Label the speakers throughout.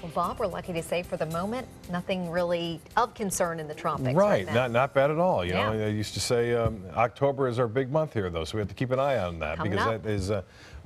Speaker 1: Well, Bob, we're lucky to say for the moment, nothing really of concern in the tropics.
Speaker 2: Right,
Speaker 1: now.
Speaker 2: not bad at all. You
Speaker 1: Yeah.
Speaker 2: know, I used to say October is our big month here, though, so we have to keep an eye on that
Speaker 1: Coming
Speaker 2: because
Speaker 1: up.
Speaker 2: that is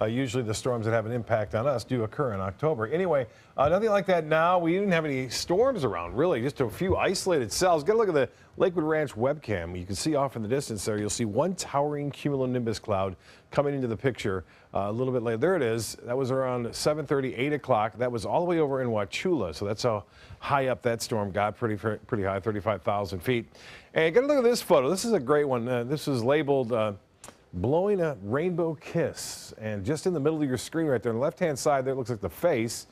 Speaker 2: usually the storms that have an impact on us do occur in October. Anyway, nothing like that now. We didn't have any storms around, really, just a few isolated cells. Get a look at the Lakewood Ranch webcam. You can see off in the distance there, you'll see one towering cumulonimbus cloud coming into the picture a little bit later. There it is. That was around 7:30, 8 o'clock. That was all the way over in Wauchula, so that's how high up that storm got, pretty high, 35,000 feet. And get a look at this photo. This is a great one. This is labeled blowing a rainbow kiss. And just in the middle of your screen right there on the left-hand side there, it looks like the face.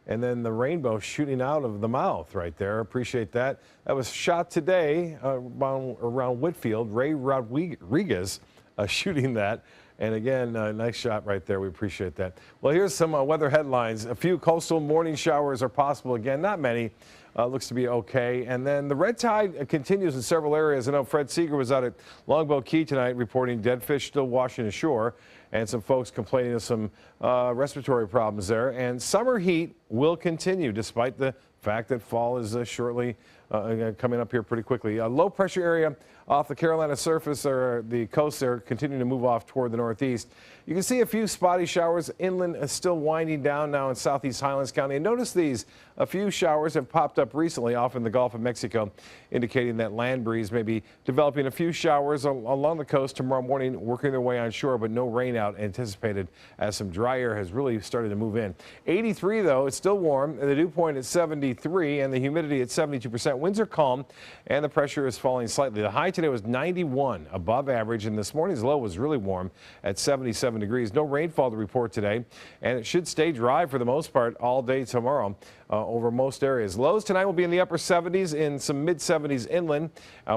Speaker 2: And then the rainbow shooting out of the mouth right there. Appreciate that. That was shot today around Whitfield. Ray Rodriguez shooting that. And again, nice shot right there. We appreciate that. Well, here's some weather headlines. A few coastal morning showers are possible. Again, not many. Looks to be okay. And then the red tide continues in several areas. I know Fred Seeger was out at Longboat Key tonight reporting dead fish still washing ashore and some folks complaining of some respiratory problems there. And summer heat will continue despite the fact that fall is shortly coming up here pretty quickly. A low pressure area off the Carolina surface or the coast there continuing to move off toward the northeast. You can see a few spotty showers inland still winding down now in southeast Highlands County. And notice these, a few showers have popped up recently off in the Gulf of Mexico, indicating that land breeze may be developing. A few showers along the coast tomorrow morning, working their way on shore, but no rain out anticipated as some dry air has really started to move in. 83 though, it's still warm. The dew point at 73 and the humidity at 72%. Winds are calm and the pressure is falling slightly. The high today was 91, above average, and this morning's low was really warm at 77 degrees. No rainfall to report today, and it should stay dry for the most part all day tomorrow over most areas. Lows tonight will be in the upper 70s, in some mid 70s inland.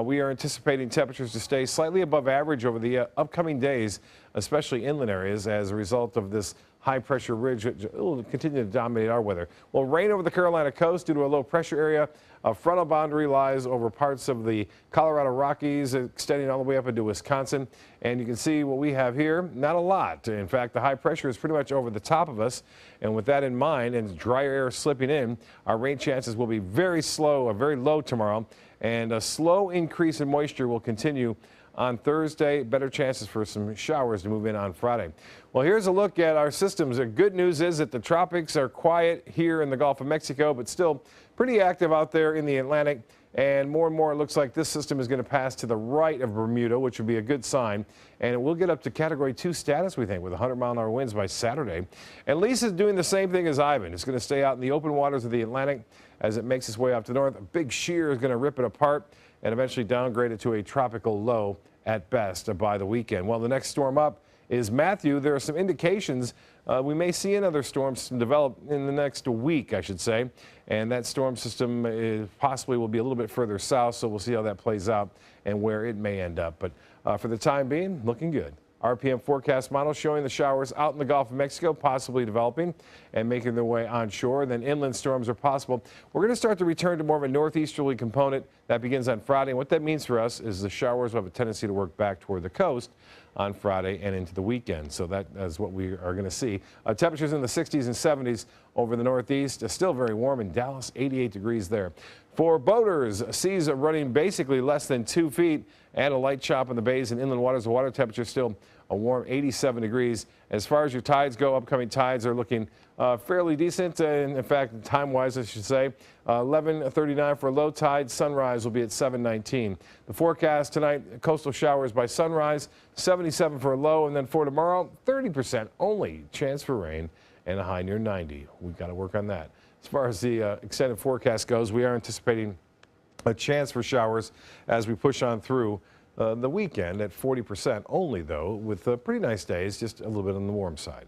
Speaker 2: We are anticipating temperatures to stay slightly above average over the upcoming days, especially inland areas, as a result of this high pressure ridge that will continue to dominate our weather. Well, rain over the Carolina coast due to a low pressure area. A frontal boundary lies over parts of the Colorado Rockies, extending all the way up into Wisconsin. And you can see what we have here, not a lot. In fact, the high pressure is pretty much over the top of us. And with that in mind and drier air slipping in, our rain chances will be very slow or very low tomorrow. And a slow increase in moisture will continue on Thursday. Better chances for some showers to move in on Friday. Well, here's a look at our systems. The good news is that the tropics are quiet here in the Gulf of Mexico, but still pretty active out there in the Atlantic. And more it looks like this system is going to pass to the right of Bermuda, which would be a good sign. And it will get up to Category 2 status, we think, with 100-mile-an-hour winds by Saturday. And Lisa's doing the same thing as Ivan. It's going to stay out in the open waters of the Atlantic as it makes its way up to the north. A big shear is going to rip it apart and eventually downgrade it to a tropical low at best by the weekend. Well, the next storm up is Matthew. There are some indications we may see another storm system develop in the next week, I should say. And that storm system possibly will be a little bit further south, so we'll see how that plays out and where it may end up. But for the time being, looking good. RPM forecast model showing the showers out in the Gulf of Mexico possibly developing and making their way onshore. Then inland storms are possible. We're going to start to return to more of a northeasterly component. That begins on Friday. And what that means for us is the showers will have a tendency to work back toward the coast on Friday and into the weekend. So that is what we are going to see. Temperatures in the 60s and 70s over the northeast. Still very warm in Dallas, 88 degrees there. For boaters, seas are running basically less than 2 feet and a light chop in the bays and inland waters. The water temperature still a warm 87 degrees. As far as your tides go, upcoming tides are looking fairly decent. And in fact, time-wise, I should say, 11:39 for a low tide. Sunrise will be at 7:19. The forecast tonight, coastal showers by sunrise, 77 for a low. And then for tomorrow, 30% only chance for rain and a high near 90. We've got to work on that. As far as the extended forecast goes, we are anticipating a chance for showers as we push on through the weekend at 40% only, though, with pretty nice days, just a little bit on the warm side.